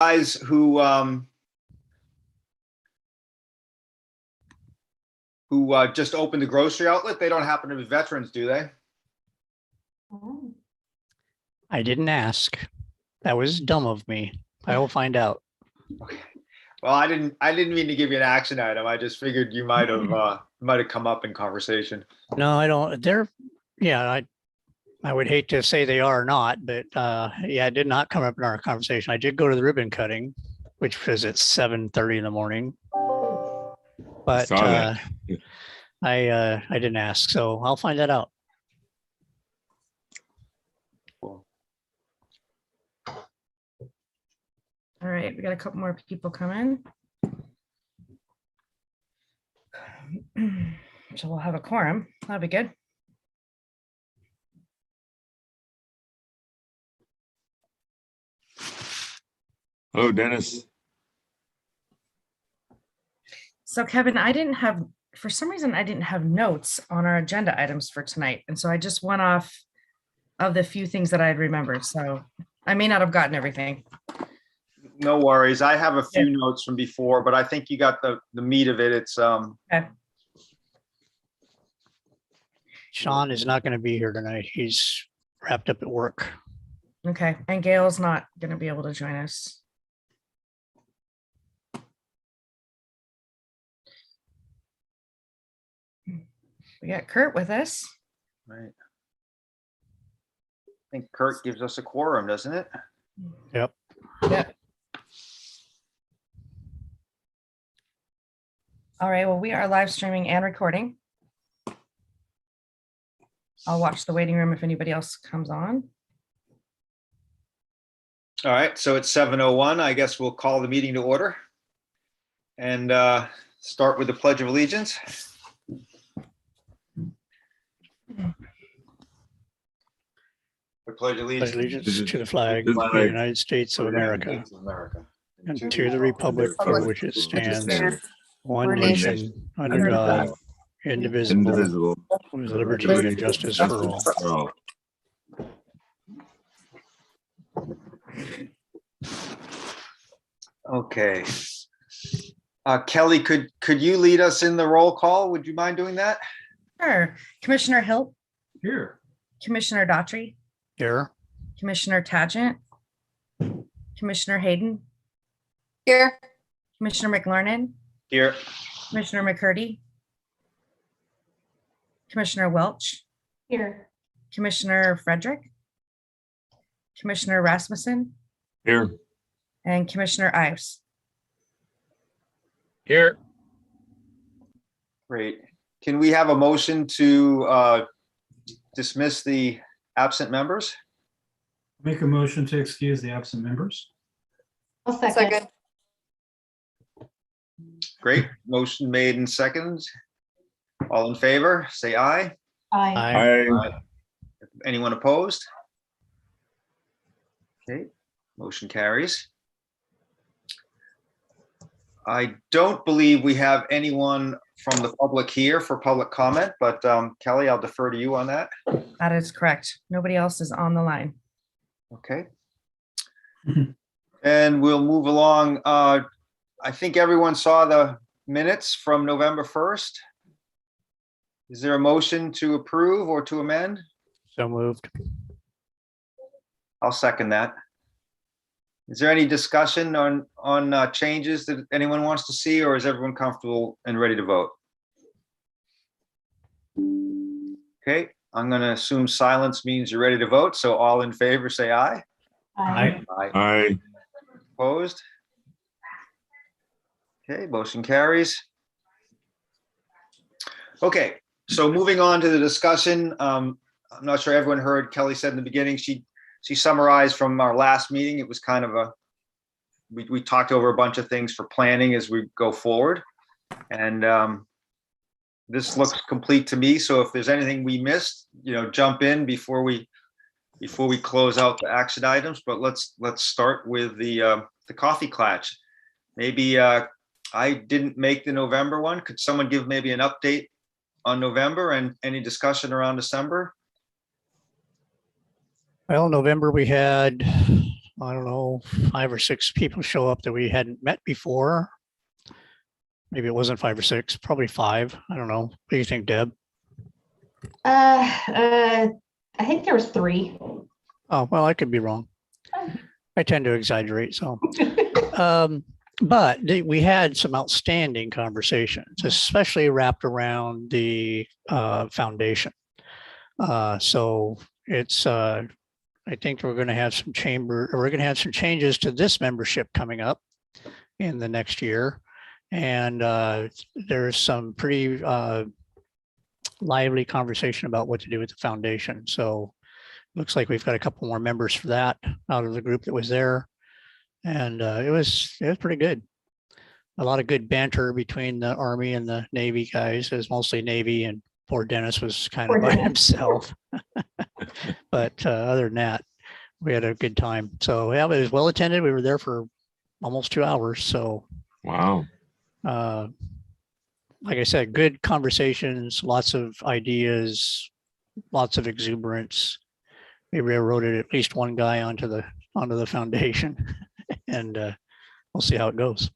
guys who just opened the grocery outlet, they don't happen to be veterans, do they? I didn't ask. That was dumb of me. I will find out. Okay. Well, I didn't mean to give you an action item. I just figured you might have come up in conversation. No, I don't. Yeah, I would hate to say they are or not, but yeah, it did not come up in our conversation. I did go to the ribbon cutting, which was at 7:30 in the morning. But I didn't ask, so I'll find that out. Cool. All right, we got a couple more people coming. So we'll have a quorum. That'll be good. Oh, Dennis. So Kevin, for some reason, I didn't have notes on our agenda items for tonight. And so I just went off of the few things that I had remembered. So I may not have gotten everything. No worries. I have a few notes from before, but I think you got the meat of it. It's Okay. Sean is not going to be here tonight. He's wrapped up at work. Okay. And Gail's not going to be able to join us. We got Kurt with us. right. I think Kurt gives us a quorum, doesn't it? Yep. Yep. All right, well, we are live streaming and recording. I'll watch the waiting room if anybody else comes on. All right, so it's 7:01. I guess we'll call the meeting to order and start with the Pledge of Allegiance. I pledge Pledge allegiance allegiance to the flag of the United States of America and to the republic for which it stands, one nation, under God, indivisible, with liberty and justice for all. Okay. Kelly, could you lead us in the roll call? Would you mind doing that? Sure. Commissioner Hilt, Here. Commissioner Daughtry, Here. Commissioner Tagent, Commissioner Hayden, Here. Commissioner McLernan, Here. Commissioner McCurdy, Commissioner Welch, Here. Commissioner Frederick, Commissioner Rasmussen, Here. and Commissioner Ives. Here. Great. Can we have a motion to dismiss the absent members? Make a motion to excuse the absent members. I'll second. Great. Motion made and seconded. All in favor, say aye. Aye. Aye. Anyone opposed? Okay, motion carries. I don't believe we have anyone from the public here for public comment, but Kelly, I'll defer to you on that. That is correct. Nobody else is on the line. Okay. And we'll move along. I think everyone saw the minutes from November 1st. Is there a motion to approve or to amend? So moved. I'll second that. Is there any discussion on changes that anyone wants to see, or is everyone comfortable and ready to vote? Okay, I'm going to assume silence means you're ready to vote. So all in favor, say aye. Aye. Aye. Opposed? Okay, motion carries. Okay, so moving on to the discussion. I'm not sure everyone heard Kelly said in the beginning, she summarized from our last meeting. It was kind of we talked over a bunch of things for planning as we go forward. And this looks complete to me. So if there's anything we missed, jump in before we close out the action items. But let's start with the coffee klatch. Maybe I didn't make the November one. Could someone give maybe an update on November and any discussion around December? Well, November we had I don't know, 5 or 6 people show up that we hadn't met before. Maybe it wasn't 5 or 6, probably 5. I don't know. What do you think, Deb? I think there was 3. Oh, well, I could be wrong. Oh. I tend to exaggerate, so. But we had some outstanding conversations, especially wrapped around the foundation. So it's, I think we're going to have some changes to this membership coming up in the next year. And there's some pretty lively conversation about what to do with the foundation. So looks like we've got a couple more members for that out of the group that was there. And it was pretty good. A lot of good banter between the Army and the Navy guys. It was mostly Navy, and poor Dennis was kind of Poor by Dennis. himself. But other than that, we had a good time. So yeah, it was well attended. We were there for almost 2 hours. So Wow. like I said, good conversations, lots of ideas, lots of exuberance. We railroaded at least one guy onto the foundation, and we'll see how it goes.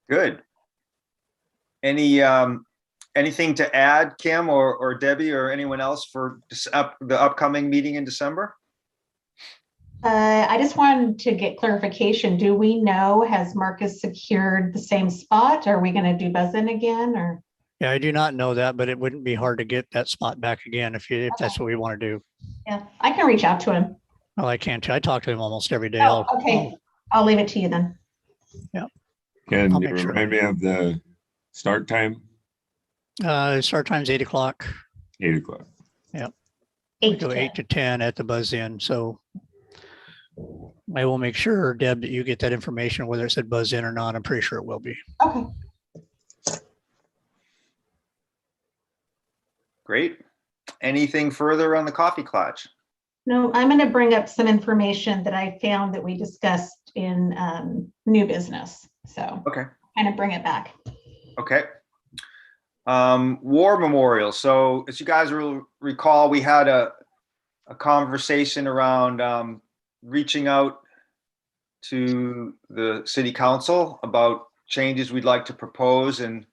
Good. Anything to add, Kim or Debbie or anyone else for the upcoming meeting in December? I just wanted to get clarification. Do we know, has Marcus secured the same spot? Are we going to do buzz-in again, or? Yeah, I do not know that, but it wouldn't be hard to get that spot back again if that's what we want to do. Yeah, I can reach out to him. Well, I can't. I talk to him almost every day. Oh, okay. I'll leave it to you then. Can I'll you make sure. remind me of the start time? Start time's 8 o'clock. 8 o'clock. We 8 go to 8 to 10 at the buzz in. So I will make sure, Deb, that you get that information, whether it said buzz in or not. I'm pretty sure it will be. Okay. Great. Anything further on the coffee clutch? No, I'm going to bring up some information that I found that we discussed in new business. So Okay. kind of bring it back. Okay. War memorial. So as you guys will recall, we had a conversation around reaching out to the city council about changes we'd like to propose and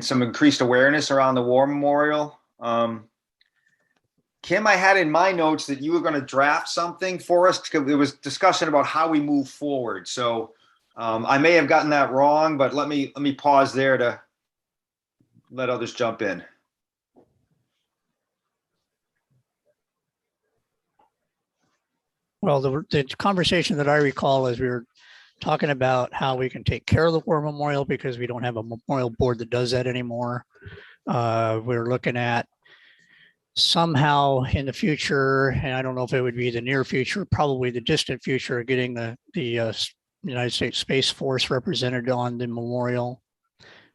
some increased awareness around the war memorial. Kim, I had in my notes that you were going to draft something for us. There was discussion about how we move forward. So I may have gotten that wrong, but let me pause there to let others jump in. Well, the conversation that I recall is we were talking about how we can take care of the war memorial because we don't have a memorial board that does that anymore. We're looking at somehow in the future, and I don't know if it would be the near future, probably the distant future, getting the United States Space Force represented on the memorial,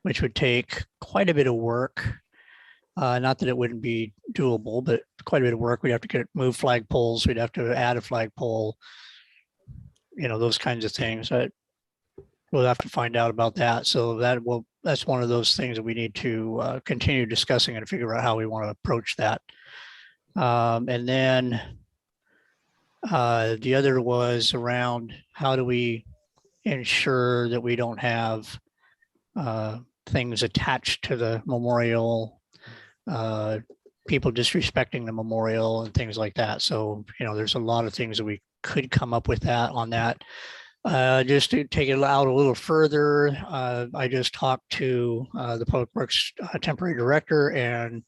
which would take quite a bit of work. Not that it wouldn't be doable, but quite a bit of work. We'd have to move flagpoles. We'd have to add a flagpole, those kinds of things. We'll have to find out about that. So that's one of those things that we need to continue discussing and figure out how we want to approach that. And then the other was around how do we ensure that we don't have things attached to the memorial, people disrespecting the memorial and things like that. So, there's a lot of things that we could come up with on that. Just to take it out a little further, I just talked to the Public Works temporary director, and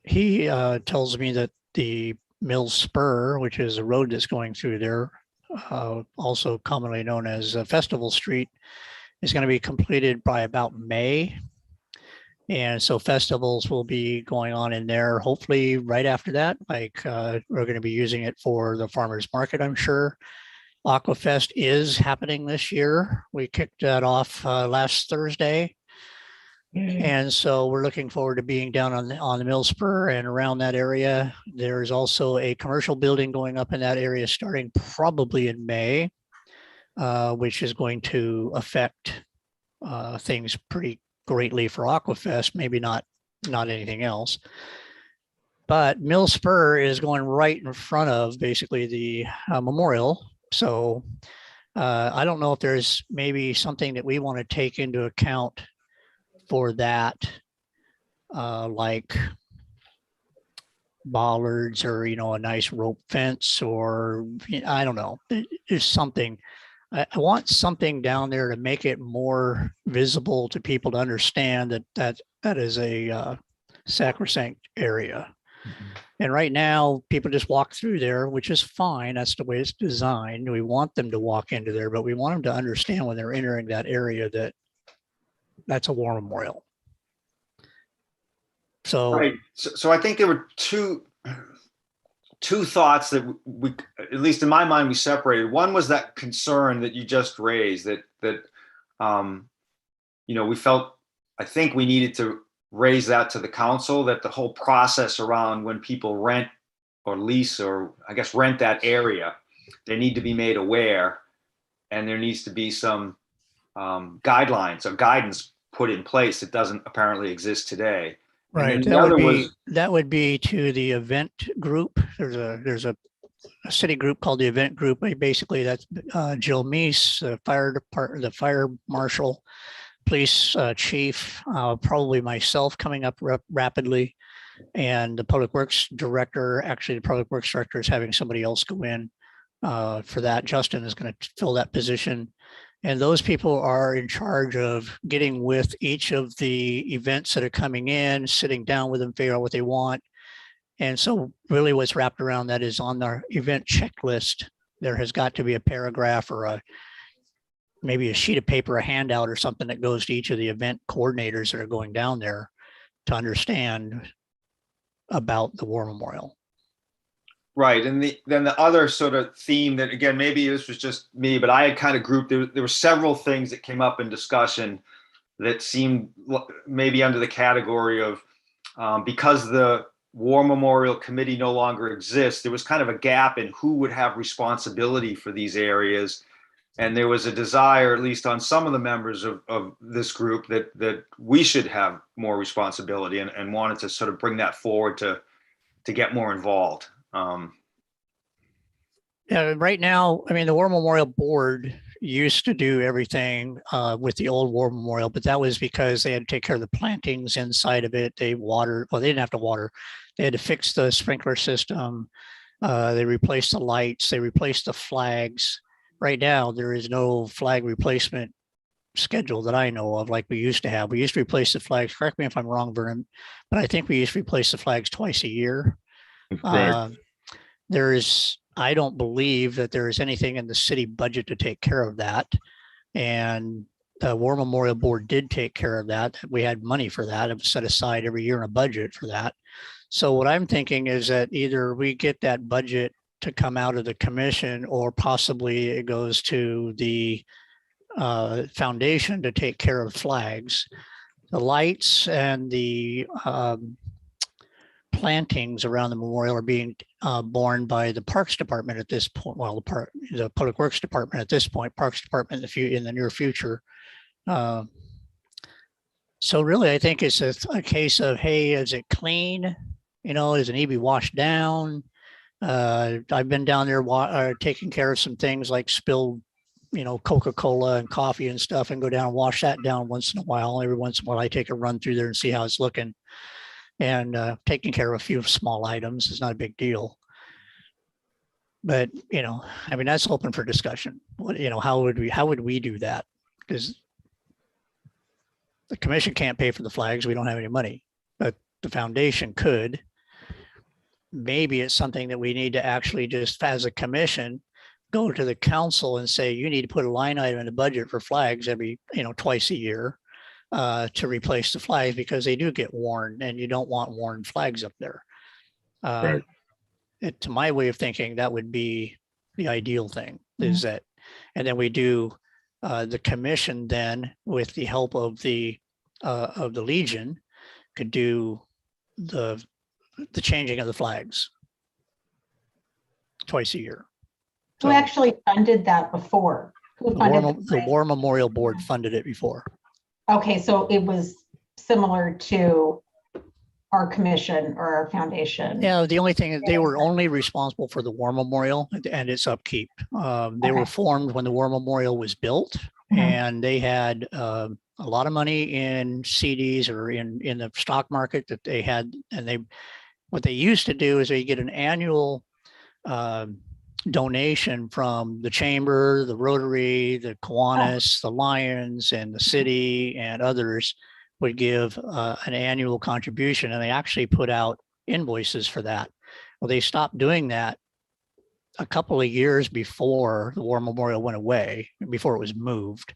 he tells me that the Mill Spur, which is a road that's going through there, also commonly known as Festival Street, is going to be completed by about May. And so festivals will be going on in there, hopefully right after that. Like we're going to be using it for the farmers market, I'm sure. Aquafest is happening this year. We kicked that off last Thursday. And so we're looking forward to being down on the Mill Spur and around that area. There's also a commercial building going up in that area starting probably in May, which is going to affect things pretty greatly for Aquafest, maybe not anything else. But Mill Spur is going right in front of basically the memorial. So I don't know if there's maybe something that we want to take into account for that, like bollards or, a nice rope fence, or I don't know. There's something. I want something down there to make it more visible to people to understand that is a sacrosanct area. And right now, people just walk through there, which is fine. That's the way it's designed. We want them to walk into there, but we want them to understand when they're entering that area that that's a war memorial. So, Right. So I think there were two thoughts that we, at least in my mind, we separated. One was that concern that you just raised, that we felt, I think we needed to raise that to the council, that the whole process around when people rent or lease, or I guess rent that area, they need to be made aware, and there needs to be some guidelines or guidance put in place that doesn't apparently exist today. right. That would be to the event group. There's a city group called the event group. Basically, that's Jill Meese, the fire department, the fire marshal, police chief, probably myself coming up rapidly, and the public works director. Actually, the public works director is having somebody else go in for that. Justin is going to fill that position. And those people are in charge of getting with each of the events that are coming in, sitting down with them, figure out what they want. And so really what's wrapped around that is on our event checklist, there has got to be a paragraph or maybe a sheet of paper, a handout or something that goes to each of the event coordinators that are going down there to understand about the war memorial. Right. And then the other sort of theme that, again, maybe this was just me, but I had kind of grouped, there were several things that came up in discussion that seemed maybe under the category of, because the War Memorial Committee no longer exists, there was kind of a gap in who would have responsibility for these areas. And there was a desire, at least on some of the members of this group, that we should have more responsibility, and wanted to sort of bring that forward to get more involved. Yeah, right now, I mean, the War Memorial Board used to do everything with the old War Memorial, but that was because they had to take care of the plantings inside of it. They didn't have to water. They had to fix the sprinkler system. They replaced the lights. They replaced the flags. Right now, there is no flag replacement schedule that I know of like we used to have. We used to replace the flags. Correct me if I'm wrong, Vernon, but I think we used to replace the flags twice a year. That's correct. I don't believe that there is anything in the city budget to take care of that. And the War Memorial Board did take care of that. We had money for that. It was set aside every year in a budget for that. So what I'm thinking is that either we get that budget to come out of the commission, or possibly it goes to the foundation to take care of flags. The lights and the plantings around the memorial are being borne by the Parks Department at this point. Well, the Public Works Department at this point, Parks Department in the near future. So really, I think it's a case of, hey, is it clean? Does it need to be washed down? I've been down there taking care of some things like spilled, Coca-Cola and coffee and stuff, and go down and wash that down once in a while. Every once in a while, I take a run through there and see how it's looking. And taking care of a few small items is not a big deal. But, that's open for discussion. How would we do that? Because the commission can't pay for the flags. We don't have any money, but the foundation could. Maybe it's something that we need to actually just, as a commission, go to the council and say, you need to put a line item in the budget for flags every, twice a year. To replace the flags, because they do get worn, and you don't want worn flags up there. Right. To my way of thinking, that would be the ideal thing, is that, and then we do the commission then, with the help of the Legion, could do the changing of the flags twice a year. Who actually funded that before? Who funded the War Memorial Board funded it before. Okay, so it was similar to our commission or our foundation? Yeah, the only thing is they were only responsible for the War Memorial and its upkeep. They were Okay. formed when the War Memorial was built, Mhm. and they had a lot of money in CDs or in the stock market that they had. And what they used to do is they get an annual donation from the chamber, the Rotary, the Kiwanis, the Lions, and the city, and others would give an annual contribution, and they actually put out invoices for that. Well, they stopped doing that a couple of years before the War Memorial went away, before it was moved,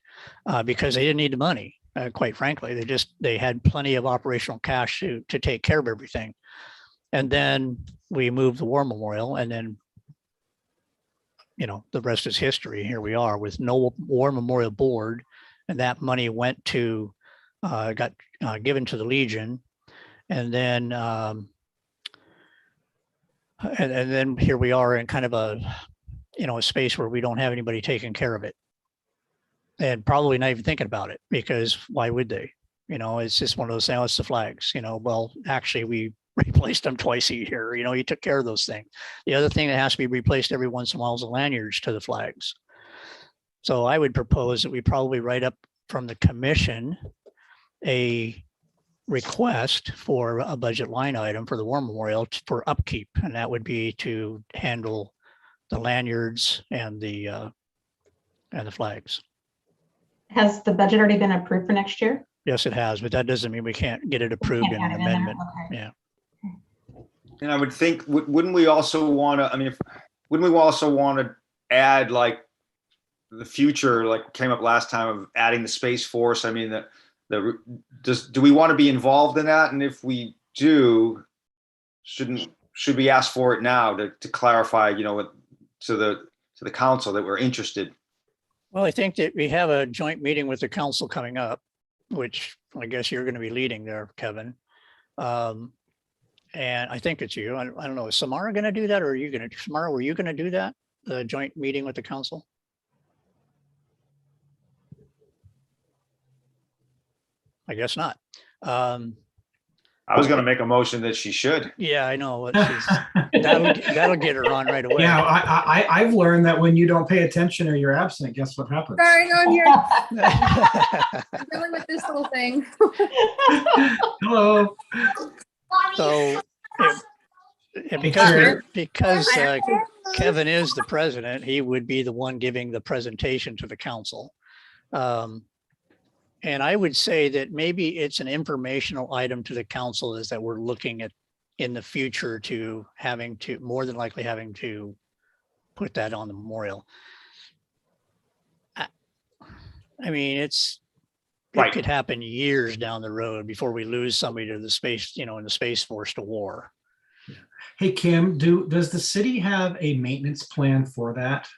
because they didn't need the money. Quite frankly, they had plenty of operational cash to take care of everything. And then we moved the War Memorial, and then the rest is history. Here we are with no War Memorial Board, and that money got given to the Legion, and then and then here we are in kind of a space where we don't have anybody taking care of it, and probably not even thinking about it, because why would they? It's just one of those things. Oh, it's the flags. Well, actually, we replaced them twice a year. You took care of those things. The other thing that has to be replaced every once in a while is the lanyards to the flags. So I would propose that we probably write up from the commission a request for a budget line item for the War Memorial for upkeep, and that would be to handle the lanyards and the flags. Has the budget already been approved for next year? Yes, it has, but that doesn't mean we can't get it approved in Can't an add it in there? amendment. Okay. Yeah. And I would think, wouldn't we also want to, wouldn't we also want to add like the future, like came up last time, of adding the Space Force? Do we want to be involved in that? And if we do, should we ask for it now to clarify, to the council that we're interested? Well, I think that we have a joint meeting with the council coming up, which I guess you're going to be leading there, Kevin. And I think it's you. I don't know. Is Samara going to do that, or are you going to? Samara, were you going to do that? The joint meeting with the council? I guess not. I was going to make a motion that she should. Yeah, I know. That'll get her on right away. Yeah, I've learned that when you don't pay attention or you're absent, guess what happens? Sorry, I'm here. I'm dealing with this little thing. Hello. So, because Kevin is the president, he would be the one giving the presentation to the council. And I would say that maybe it's an informational item to the council, is that we're looking at in the future to more than likely having to put that on the memorial. Right. It could happen years down the road before we lose somebody to the space, in the Space Force to war. Hey, Kim, does the city have a maintenance plan for that?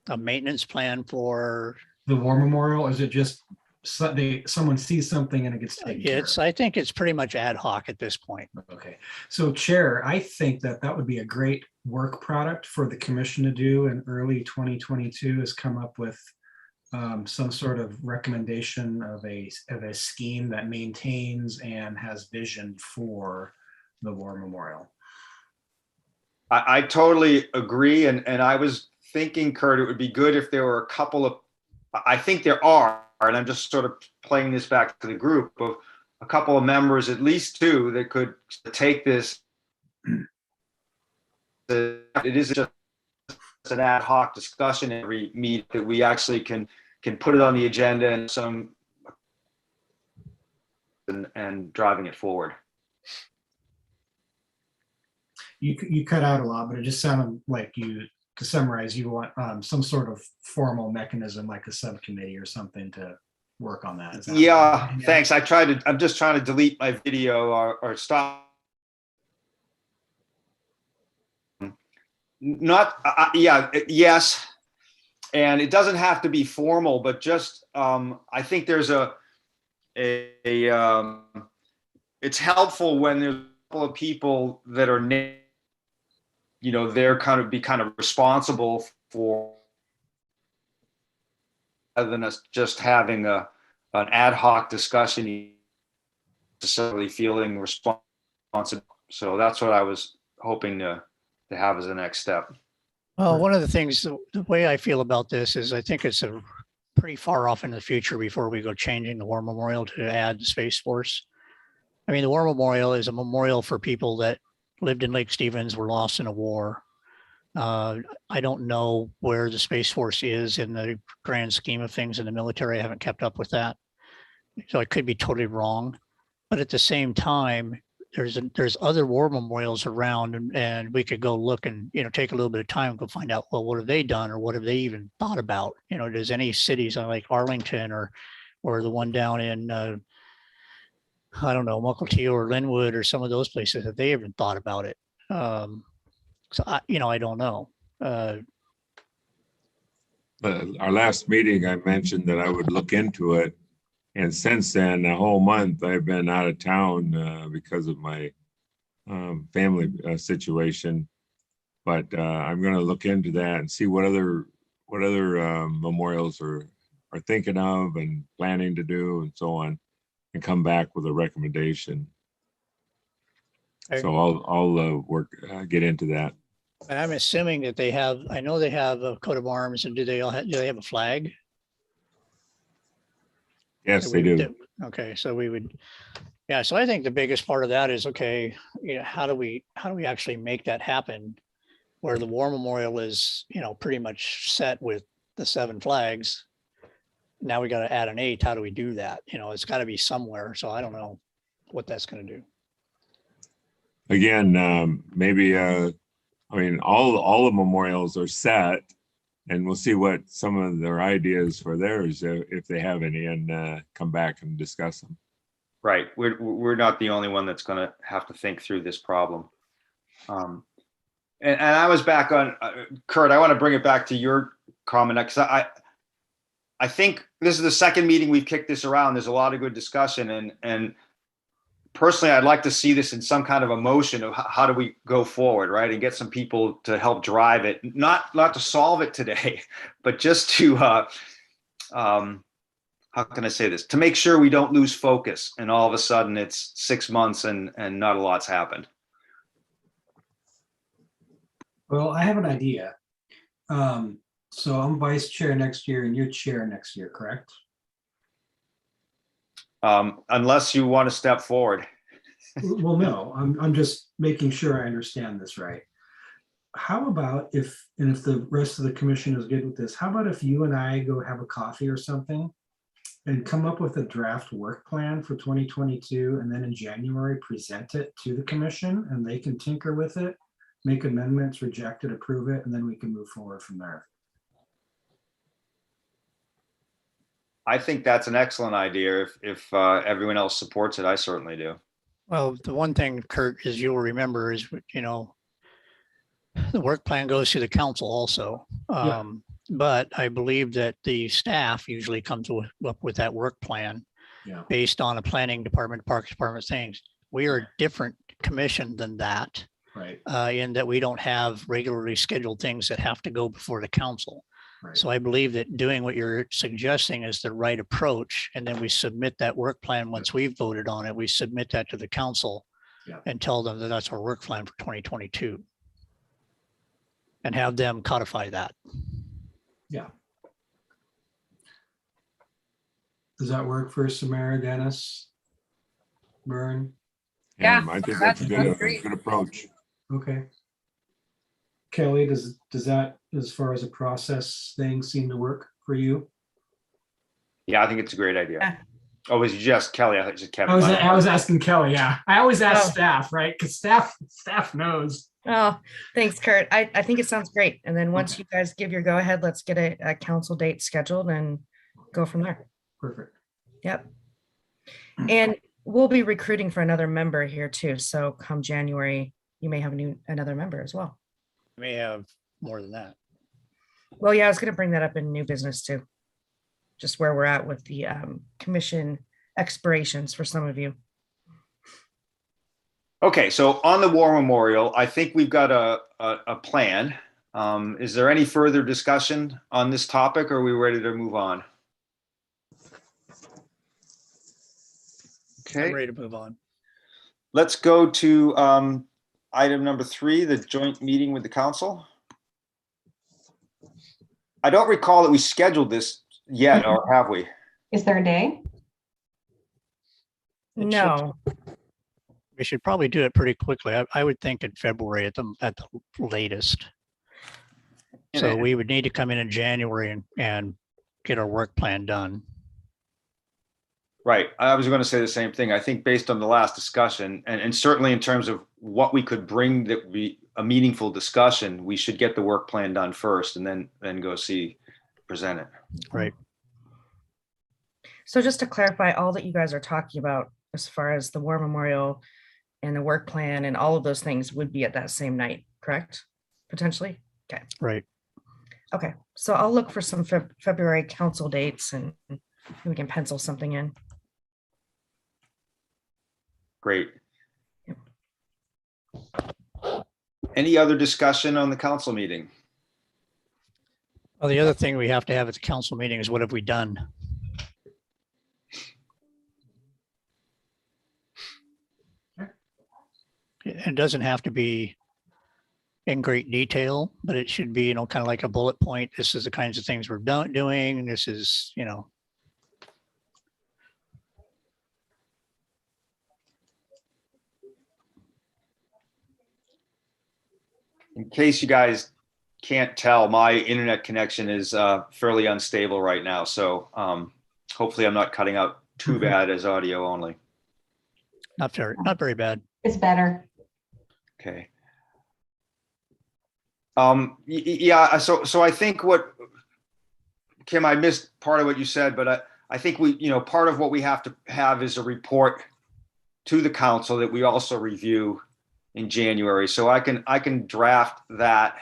A maintenance plan for? The War Memorial? Is it just someone sees something and it gets taken care of? I think it's pretty much ad hoc at this point. Okay. So Chair, I think that would be a great work product for the commission to do in early 2022, is come up with some sort of recommendation of a scheme that maintains and has vision for the War Memorial. I totally agree. And I was thinking, Kurt, it would be good if there were a couple of, I think there are, and I'm just sort of playing this back to the group, of a couple of members, at least two, that could take this. It isn't just an ad hoc discussion every meet, that we actually can put it on the agenda and driving it forward. You cut out a lot, but it just sounded like to summarize, you want some sort of formal mechanism, like a subcommittee or something, to work on that. Yeah, thanks. I'm just trying to delete my video or stop. Yes. And it doesn't have to be formal, but just, I think there's it's helpful when there's a couple of people that are, they're kind of responsible for, rather than us just having an ad hoc discussion, necessarily feeling responsible So that's what I was hoping to have as a next step. Well, one of the things, the way I feel about this is I think it's a pretty far off in the future before we go changing the War Memorial to add the Space Force. I mean, the War Memorial is a memorial for people that lived in Lake Stevens, were lost in a war. I don't know where the Space Force is in the grand scheme of things in the military. I haven't kept up with that. So I could be totally wrong. But at the same time, there's other war memorials around, and we could go look and, take a little bit of time, go find out, well, what have they done or what have they even thought about? Does any cities like Arlington or the one down in, I don't know, Mukilteo or Linwood or some of those places, have they even thought about it? So I don't know. Our last meeting, I mentioned that I would look into it. And since then, a whole month, I've been out of town because of my family situation. But I'm going to look into that and see what other memorials are thinking of and planning to do and so on, and come back with a recommendation. Okay. So I'll get into that. And I'm assuming that I know they have a coat of arms, and do they have a flag? Yes, they do. Okay, so we would, yeah, so I think the biggest part of that is, okay, how do we actually make that happen? Where the War Memorial is, pretty much set with the 7 flags. Now we got to add an 8th. How do we do that? It's got to be somewhere. So I don't know what that's going to do. Again, maybe, all the memorials are set, and we'll see what some of their ideas for theirs, if they have any, and come back and discuss them. Right. We're not the only one that's going to have to think through this problem. And I was back on, Kurt, I want to bring it back to your comment, because I think this is the second meeting we've kicked this around. There's a lot of good discussion, and personally, I'd like to see this in some kind of a motion of how do we go forward, right? And get some people to help drive it, not to solve it today, but just to, how can I say this? To make sure we don't lose focus and all of a sudden it's 6 months and not a lot's happened. Well, I have an idea. So I'm vice chair next year and you're chair next year, correct? Unless you want to step forward. Well, no, I'm just making sure I understand this right. How about if the rest of the commission is good with this, how about if you and I go have a coffee or something and come up with a draft work plan for 2022, and then in January present it to the commission and they can tinker with it, make amendments, reject it, approve it, and then we can move forward from there. I think that's an excellent idea. If everyone else supports it, I certainly do. Well, the one thing, Kurt, is you'll remember is, the work plan goes to the council also. Yeah. But I believe that the staff usually comes up with that work plan based on a planning department, parks department things. We are a different commission than that. Right. In that we don't have regularly scheduled things that have to go before the council. Right. So I believe that doing what you're suggesting is the right approach. And then we submit that work plan. Once we've voted on it, we submit that to the council and tell them that that's our work plan for 2022. And have them codify that. Yeah. Does that work for Samara, Dennis, Byrne? Yeah, I think that's a that's great. good approach. Okay. Kelly, does that, as far as a process thing, seem to work for you? Yeah, I think it's a great idea. Yeah. Oh, was it just Kelly? I thought just Kevin. I was asking Kelly, yeah. I always ask Oh. staff, right? Because staff knows. Oh, thanks, Kurt. I think it sounds great. And then once you guys give your go ahead, let's get a council date scheduled and go from there. Perfect. Yep. And we'll be recruiting for another member here too. So come January, you may have another member as well. We may have more than that. Well, yeah, I was going to bring that up in new business too. Just where we're at with the commission expirations for some of you. Okay, so on the War Memorial, I think we've got a plan. Is there any further discussion on this topic, or are we ready to move on? I'm Okay, ready to move on. Let's go to item number 3, the joint meeting with the council. I don't recall that we scheduled this yet, or have we? Is there a day? It should- No, We should probably do it pretty quickly. I would think in February at the latest. So we would need to come in January and get our work plan done. Right. I was going to say the same thing. I think based on the last discussion, and certainly in terms of what we could bring that would be a meaningful discussion, we should get the work plan done first and then go present it. Right. so just to clarify, all that you guys are talking about as far as the war memorial and the work plan and all of those things would be at that same night, correct? Potentially? Okay. Right. Okay, so I'll look for some February council dates and we can pencil something in. Great. Yep. Any other discussion on the council meeting? Well, the other thing we have to have at the council meeting is what have we done? It doesn't have to be in great detail, but it should be, kind of like a bullet point. This is the kinds of things we're doing. And this is, In case you guys can't tell, my internet connection is fairly unstable right now. So hopefully I'm not cutting out too bad as audio only. not very bad. It's better. Okay. Yeah, so I think Kim, I missed part of what you said, but I think part of what we have to have is a report to the council that we also review in January. So I can draft that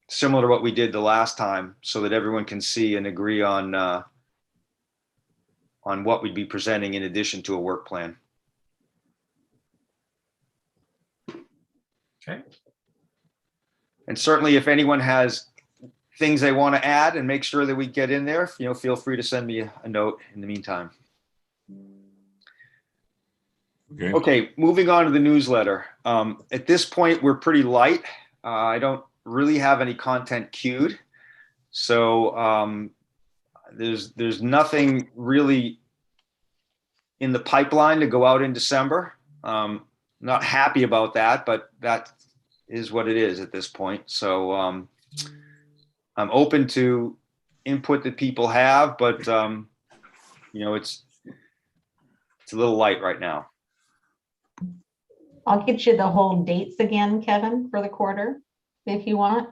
similar to what we did the last time so that everyone can see and agree on what we'd be presenting in addition to a work plan. Okay. And certainly if anyone has things they want to add and make sure that we get in there, feel free to send me a note in the meantime. Okay. Okay, moving on to the newsletter. At this point, we're pretty light. I don't really have any content queued. So there's nothing really in the pipeline to go out in December. Not happy about that, but that is what it is at this point. So I'm open to input that people have, but it's a little light right now. I'll get you the whole dates again, Kevin, for the quarter, if you want.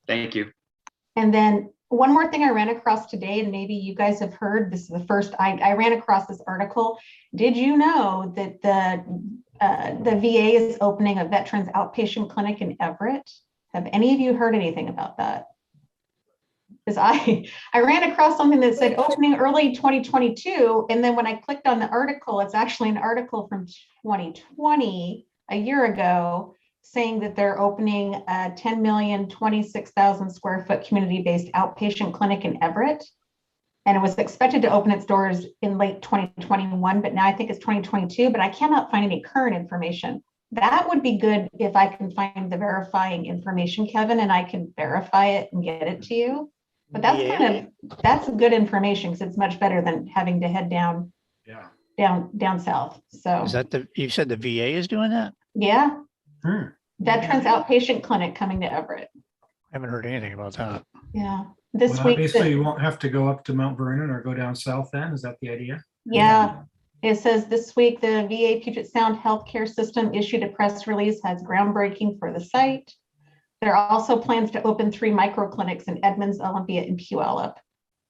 Thank you. And then one more thing I ran across today, and maybe you guys have heard, this is the first, I ran across this article. Did you know that the VA is opening a veterans outpatient clinic in Everett? Have any of you heard anything about that? Because I ran across something that said opening early 2022. And then when I clicked on the article, it's actually an article from 2020, a year ago, saying that they're opening a 10,026,000 square foot community-based outpatient clinic in Everett. And it was expected to open its doors in late 2021, but now I think it's 2022, but I cannot find any current information. That would be good if I can find the verifying information, Kevin, and I can verify it and get it to you. But that's good information because it's much better than having to head down south. So Is that you said the VA is doing that? yeah. Veterans outpatient clinic coming to Everett. I haven't heard anything about that. Yeah. This Well, week. obviously you won't have to go up to Mount Vernon or go down south then. Is that the idea? Yeah. It says this week, the VA Puget Sound Healthcare System issued a press release, has groundbreaking for the site. There are also plans to open 3 micro clinics in Edmonds, Olympia, and Puyallup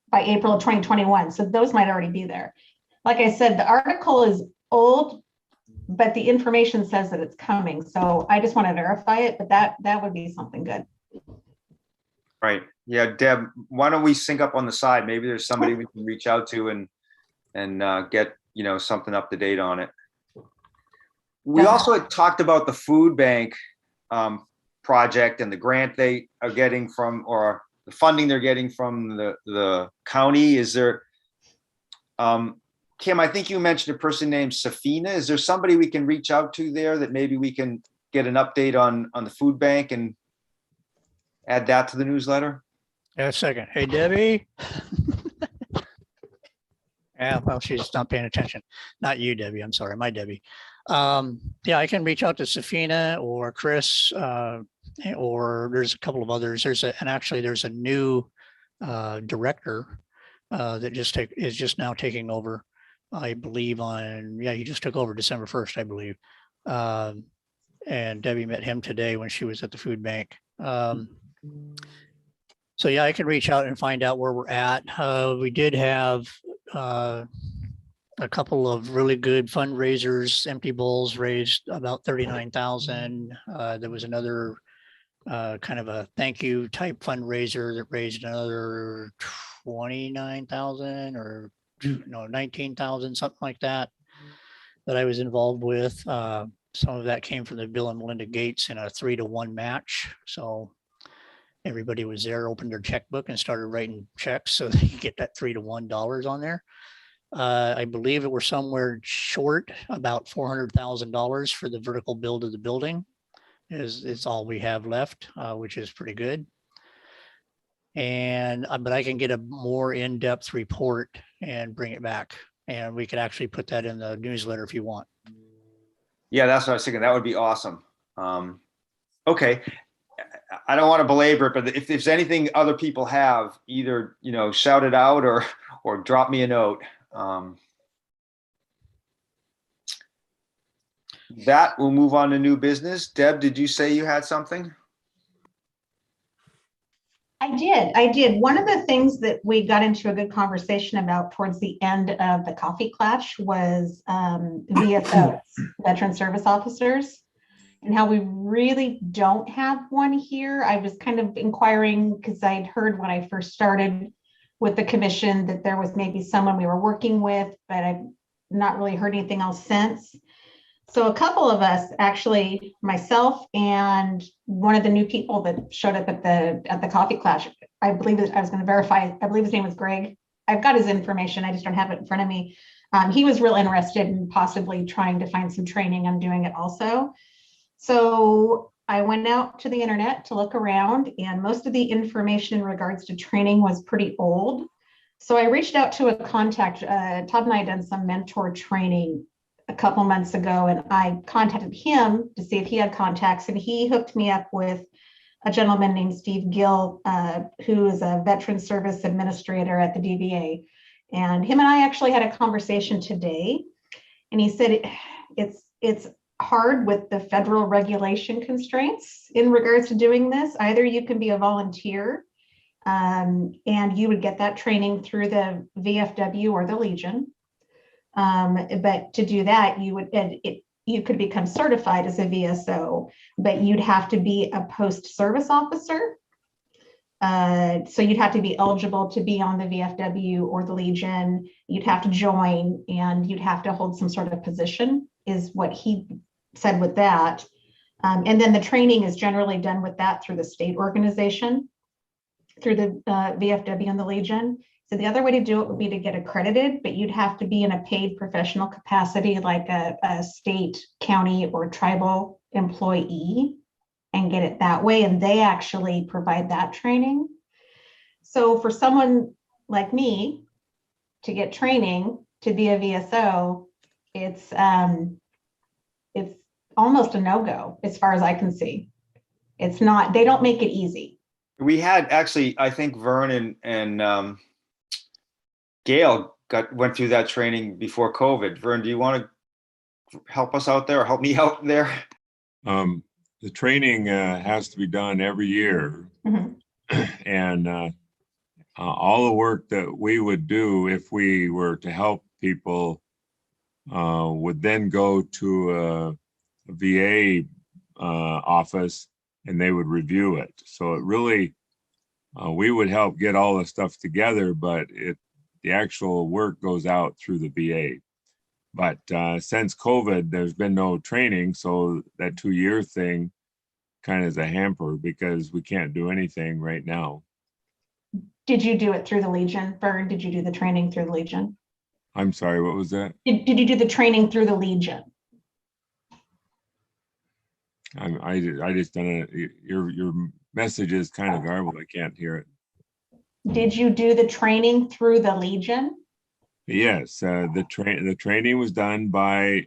by April of 2021. So those might already be there. Like I said, the article is old, but the information says that it's coming. So I just want to verify it, but that would be something good. Right. Yeah, Deb, why don't we sync up on the side? Maybe there's somebody we can reach out to and get, something up to date on it. We also had talked about the food bank project and the grant they are getting from, or the funding they're getting from the county. Is there, Kim, I think you mentioned a person named Safina. Is there somebody we can reach out to there that maybe we can get an update on the food bank and add that to the newsletter? Yeah, a second. Hey, Debbie. Yeah, well, she's not paying attention. Not you, Debbie. I'm sorry, my Debbie. Yeah, I can reach out to Safina or Chris, or there's a couple of others. And actually there's a new director that is just now taking over, I believe he just took over December 1st, I believe. And Debbie met him today when she was at the food bank. So yeah, I can reach out and find out where we're at. We did have a couple of really good fundraisers. Empty Bowls raised about 39,000. There was another kind of a thank you type fundraiser that raised another 29,000 or no 19,000, something like that I was involved with. Some of that came from the Bill and Melinda Gates in a 3-to-1 match. So everybody was there, opened their checkbook and started writing checks so they could get that $3-to-1 on there. I believe it were somewhere short about $400,000 for the vertical build of the building. It's all we have left, which is pretty good. And but I can get a more in-depth report and bring it back, and we could actually put that in the newsletter if you want. Yeah, that's what I was thinking. That would be awesome. Okay. I don't want to belabor it, but if there's anything other people have, either, shout it out or drop me a note. That will move on to new business. Deb, did you say you had something? I did. One of the things that we got into a good conversation about towards the end of the coffee clash was VSOs, veteran service officers, and how we really don't have one here. I was kind of inquiring because I'd heard when I first started with the commission that there was maybe someone we were working with, but I've not really heard anything else since. So a couple of us, actually, myself and one of the new people that showed up at the coffee clash, I believe I was going to verify, I believe his name was Greg. I've got his information, I just don't have it in front of me. He was real interested in possibly trying to find some training on doing it also. So I went out to the internet to look around, and most of the information in regards to training was pretty old. So I reached out to a contact. Todd and I had done some mentor training a couple months ago, and I contacted him to see if he had contacts, and he hooked me up with a gentleman named Steve Gill, who is a veteran service administrator at the DVA. And him and I actually had a conversation today, and he said it's hard with the federal regulation constraints in regards to doing this. Either you can be a volunteer, and you would get that training through the VFW or the Legion. But to do that, you could become certified as a VSO, but you'd have to be a post-service officer. So you'd have to be eligible to be on the VFW or the Legion. You'd have to join, and you'd have to hold some sort of position, is what he said with that. And then the training is generally done with that through the state organization, through the VFW and the Legion. So the other way to do it would be to get accredited, but you'd have to be in a paid professional capacity, like a state, county, or tribal employee, and get it that way. And they actually provide that training. So for someone like me to get training to be a VSO, it's almost a no-go as far as I can see. It's not, they don't make it easy. We had actually, I think Vernon and Gail went through that training before COVID. Vern, do you want to help us out there or help me out there? The training has to be done every year. Mm-hmm. And all the work that we would do if we were to help people would then go to a VA office, and they would review it. So it really, we would help get all the stuff together, but the actual work goes out through the VA. But since COVID, there's been no training. So that 2-year thing kind of is a hamper because we can't do anything right now. Did you do it through the Legion, Vern? Did you do the training through the Legion? I'm sorry, what was that? Did you do the training through the Legion? I just don't know. Your message is kind of garbled. I can't hear it. Did you do the training through the Legion? Yes, the training was done by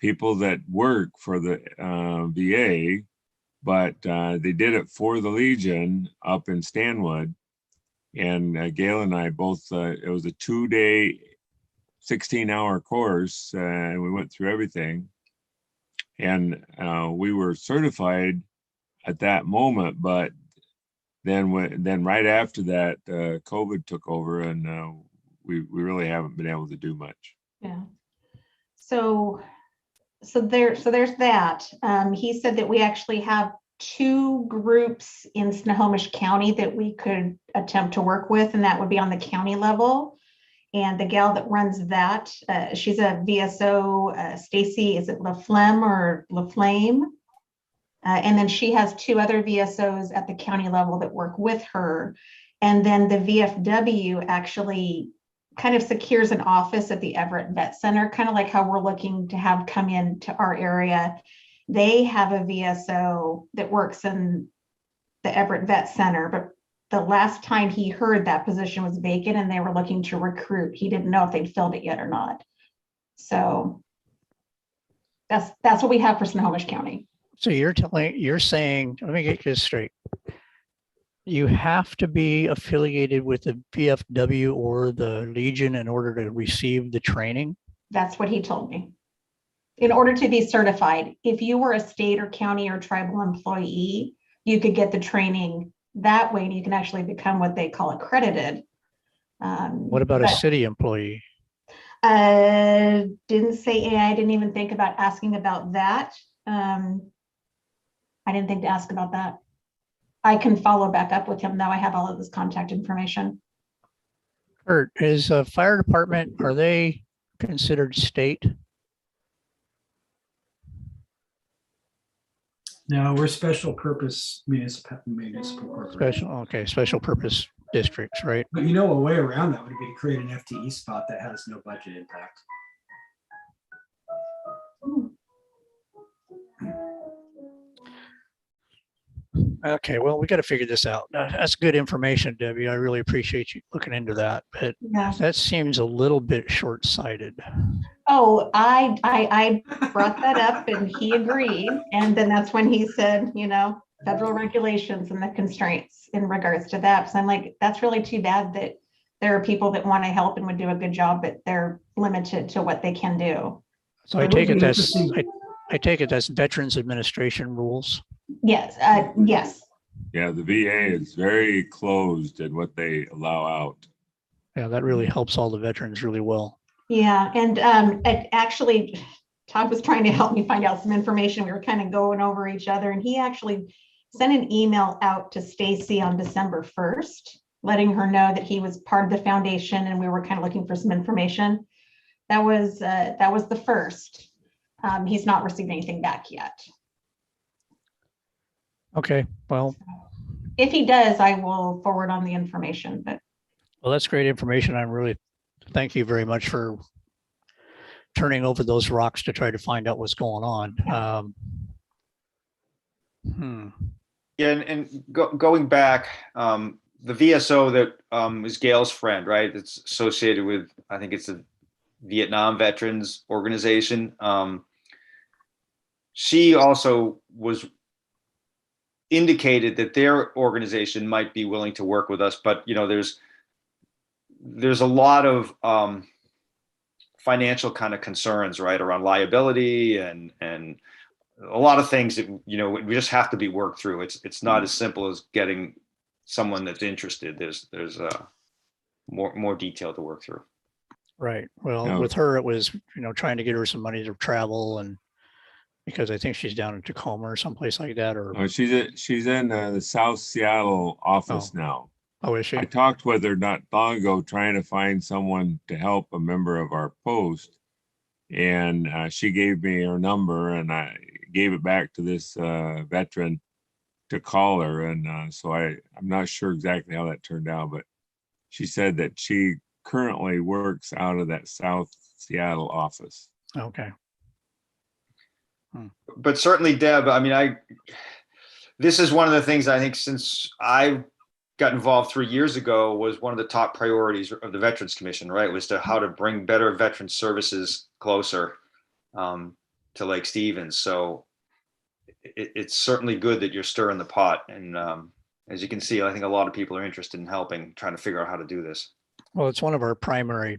people that work for the VA, but they did it for the Legion up in Stanwood. And Gail and I both, it was a 2-day, 16-hour course, and we went through everything. And we were certified at that moment, but then right after that, COVID took over, and we really haven't been able to do much. Yeah. So there's that. He said that we actually have 2 groups in Snohomish County that we could attempt to work with, and that would be on the county level. And the gal that runs that, she's a VSO, Stacy, is it LaFlemme or LaFlame? And then she has 2 other VSOs at the county level that work with her. And then the VFW actually kind of secures an office at the Everett Vet Center, kind of like how we're looking to have come into our area. They have a VSO that works in the Everett Vet Center, but the last time he heard that position was vacant and they were looking to recruit, he didn't know if they'd filled it yet or not. So that's what we have for Snohomish County. So you're saying, let me get this straight. You have to be affiliated with the VFW or the Legion in order to receive the training? That's what he told me. In order to be certified, if you were a state or county or tribal employee, you could get the training that way and you can actually become what they call accredited. What about a city employee? Didn't say, I didn't even think about asking about that. I didn't think to ask about that. I can follow back up with him though. I have all of his contact information. Kurt, is a fire department, are they considered state? No, we're special purpose municipal corporation. Special purpose districts, right? But you know, a way around that would be to create an FTE spot that has no budget impact. Okay, well, we got to figure this out. That's good information, Debbie. I really appreciate you looking into that, but Yeah. that seems a little bit short-sighted. Oh, I brought that up and he agreed. And then that's when he said, you know, federal regulations and the constraints in regards to that. So I'm like, that's really too bad that there are people that want to help and would do a good job, but they're limited to what they can do. So I take it that's Veterans Administration rules. Yes, yes. Yeah, the VA is very closed in what they allow out. Yeah, that really helps all the veterans really well. Yeah, and actually, Todd was trying to help me find out some information. We were kind of going over each other, and he actually sent an email out to Stacy on December 1st, letting her know that he was part of the foundation, and we were kind of looking for some information. That was the first. He's not received anything back yet. Okay, well, If he does, I will forward on the information. But well, that's great information. I'm really, thank you very much for turning over those rocks to try to find out what's going on. Yeah, and going back, the VSO that is Gail's friend, right? It's associated with, I think it's a Vietnam Veterans Organization. She also was indicated that their organization might be willing to work with us, but you know, there's a lot of financial kind of concerns, right, around liability and a lot of things that, you know, we just have to be worked through. It's not as simple as getting someone that's interested. There's more detail to work through. Right. Well, No. with her, it was, you know, trying to get her some money to travel, and because I think she's down in Tacoma or someplace like that, or She's in the South Seattle office now. oh, is she? I talked with her not long ago, trying to find someone to help a member of our post. And she gave me her number, and I gave it back to this veteran to call her. And so I'm not sure exactly how that turned out, but she said that she currently works out of that South Seattle office. Okay. But certainly, Deb, I mean, this is one of the things I think since I got involved 3 years ago was one of the top priorities of the Veterans Commission, right? Was to how to bring better veteran services closer to Lake Stevens. So it's certainly good that you're stirring the pot. And as you can see, I think a lot of people are interested in helping, trying to figure out how to do this. Well, it's one of our primary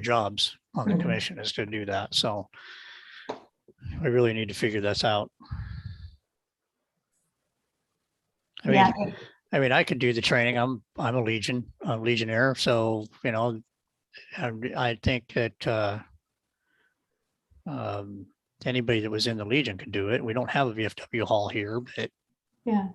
jobs on the Mhm. commission is to do that. So we really need to figure this out. Yeah, I mean, I could do the training. I'm a Legionnaire. So, you know, I think that anybody that was in the Legion could do it. We don't have a VFW hall here, but yeah.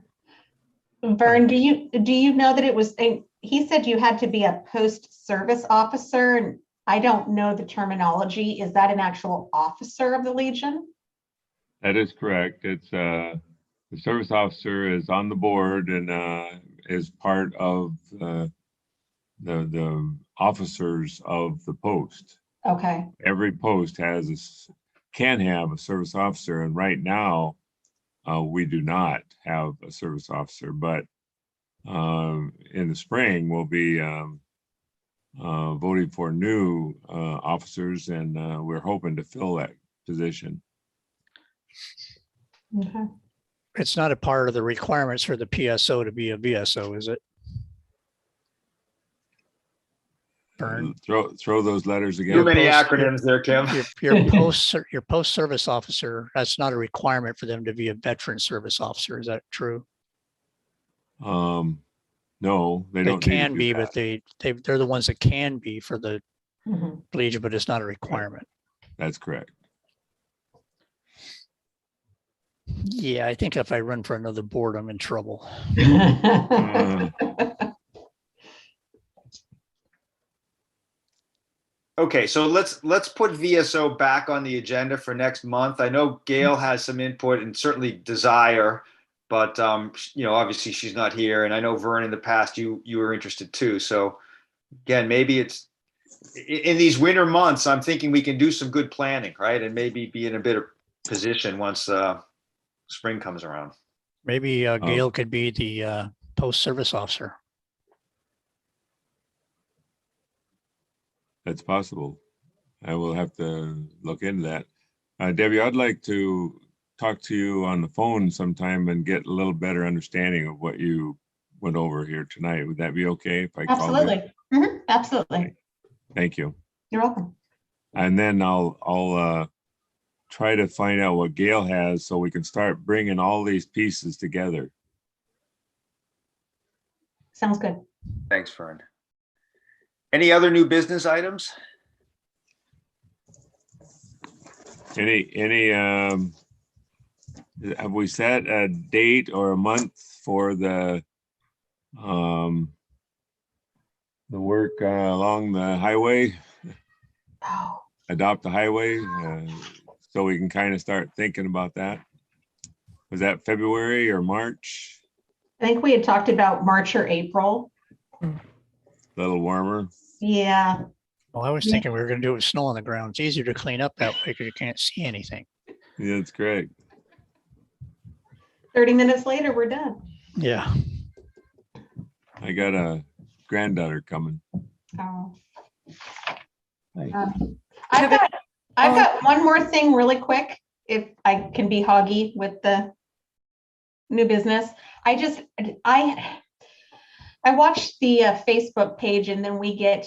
Vern, do you know that it was, he said you had to be a post-service officer, and I don't know the terminology. Is that an actual officer of the Legion? That is correct. It's the service officer is on the board and is part of the officers of the post. Okay, Every post can have a service officer, and right now we do not have a service officer, but in the spring we'll be voting for new officers, and we're hoping to fill that position. okay. it's not a part of the requirements for the PSO to be a VSO, is it? Vern? Throw those letters Too again. many Post- acronyms there, Kim. Your post-service officer, that's not a requirement for them to be a veteran service officer. Is that true? No, they They don't. need to can do be, that. but they're the ones that can be for the Mhm. Legion, but it's not a requirement. That's correct. Yeah, I think if I run for another board, I'm in trouble. Okay, so let's put VSO back on the agenda for next month. I know Gail has some input and certainly desire, but you know, obviously she's not here, and I know Vern in the past you were interested too. So again, maybe it's in these winter months. I'm thinking we can do some good planning, right, and maybe be in a better position once spring comes around. Maybe Gail could be the post-service officer. That's possible. I will have to look into that. Debbie, I'd like to talk to you on the phone sometime and get a little better understanding of what you went over here tonight. Would that be okay if I called you? Absolutely. Mhm. Absolutely. Thank you. You're welcome. And then I'll try to find out what Gail has so we can start bringing all these pieces together. Sounds good. Thanks, Vern. Any other new business items? Any have we set a date or a month for the work along the highway, Oh, adopt the highway, so we can kind of start thinking about that? Was that February or March? I think we had talked about March or April. A little warmer. Yeah. Well, I was Yeah. thinking we were going to do it with snow on the ground. It's easier to clean up that way because you can't see anything. Yeah, that's great. 30 minutes later, we're done. Yeah. I got a granddaughter coming. Oh. Hey. I've got one more thing really quick, if I can be hoggy with the new business. I watched the Facebook page, and then we get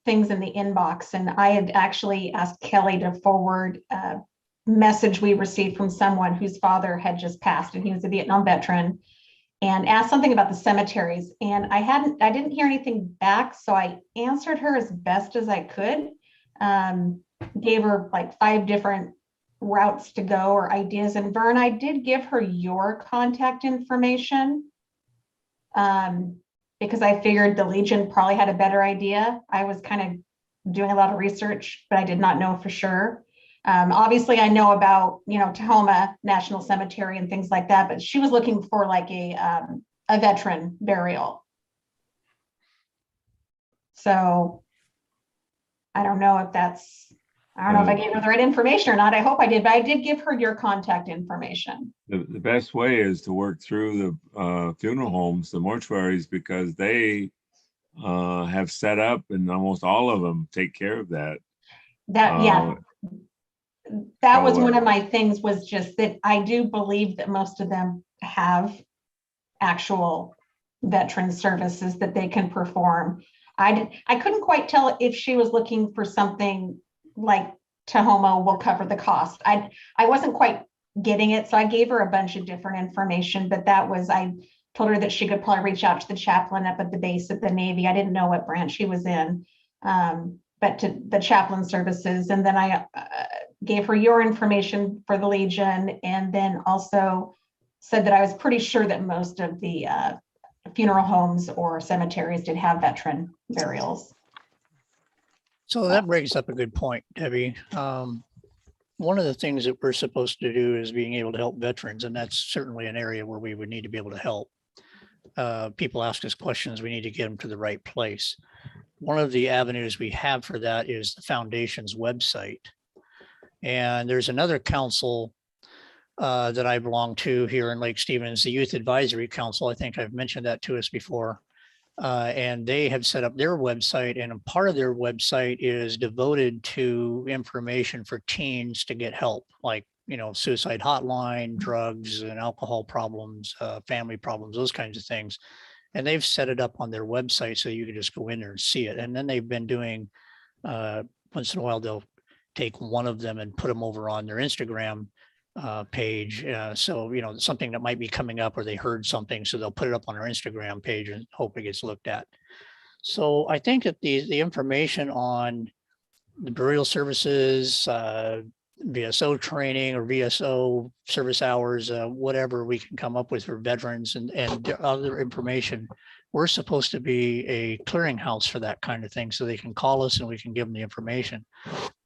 things in the inbox, and I had actually asked Kelly to forward a message we received from someone whose father had just passed, and he was a Vietnam veteran, and asked something about the cemeteries. And I didn't hear anything back, so I answered her as best as I could. Gave her like 5 different routes to go or ideas. And Vern, I did give her your contact information, because I figured the Legion probably had a better idea. I was kind of doing a lot of research, but I did not know for sure. Obviously I know about, Tahoma National Cemetery and things like that, but she was looking for like a veteran burial. So I don't know if I gave her the right information or not. I hope I did, but I did give her your contact information. The best way is to work through the funeral homes, the mortuaries, because they have set up, and almost all of them take care of that. That was so, one of my things, was just that I do believe that most of them have actual veteran services that they can perform. I couldn't quite tell if she was looking for something like Tahomo will cover the cost. I wasn't quite getting it, so I gave her a bunch of different information, but I told her that she could probably reach out to the chaplain up at the base of the Navy. I didn't know what branch she was in, but to the chaplain services. And then I gave her your information for the Legion, and then also said that I was pretty sure that most of the funeral homes or cemeteries did have veteran burials. So that brings up a good point, Debbie. One of the things that we're supposed to do is being able to help veterans, and that's certainly an area where we would need to be able to help. People ask us questions, we need to get them to the right place. One of the avenues we have for that is the foundation's website. And there's another council that I belong to here in Lake Stevens, the Youth Advisory Council. I think I've mentioned that to us before. And they have set up their website, and a part of their website is devoted to information for teens to get help, like, suicide hotline, drugs and alcohol problems, family problems, those kinds of things. And they've set it up on their website so you can just go in there and see it. And then they've been doing, once in a while, they'll take one of them and put them over on their Instagram page. So, something that might be coming up, or they heard something, so they'll put it up on our Instagram page and hope it gets looked at. So I think that the information on the burial services, VSO training or VSO service hours, whatever we can come up with for veterans and other information, we're supposed to be a clearinghouse for that kind of thing, so they can call us and we can give them the information.